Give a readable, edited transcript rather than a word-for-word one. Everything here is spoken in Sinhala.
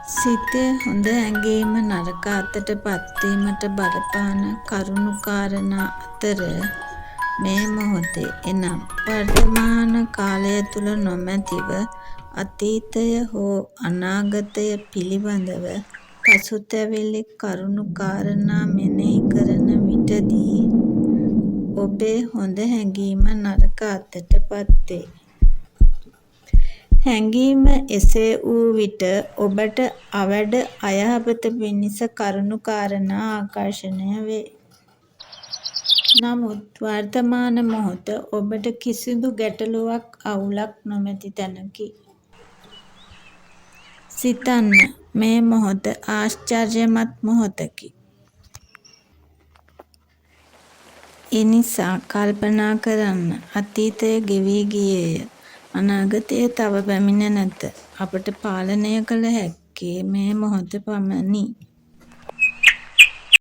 සිතේ හොඳ හැඟීම නරක අතට පත්වීමට බලපාන කරුණු කාරණා අතර මේ මොහොතේ එනම් වර්තමාන කාලය තුළ නොමැතිව අතීතය හෝ අනාගතය පිළිබඳව පසුතැවිලි කරුණු කාරණා මෙනෙහි කරන විටදී ඔබේ හොඳ හැඟීම නරක අතට පත්වේ. හැඟීම එසේ වූ විට ඔබට අවැඩ අයහපත පිණිස කරුණු කාරණා ආකර්ෂණය වේ. නමුත් වර්තමාන මොහොත ඔබට කිසිදු ගැටලුවක් අවුලක් නොමැති තැනකි. සිතන්න මේ මොහොත ආශ්චර්යමත් මොහොතකි. එනිසා කල්පනා කරන්න අතීතය ගෙවී ගියේය. අනාගතය තව පැමිණ නැත. අපට පාලනය කළ හැක්කේ මේ මොහොත පමණි.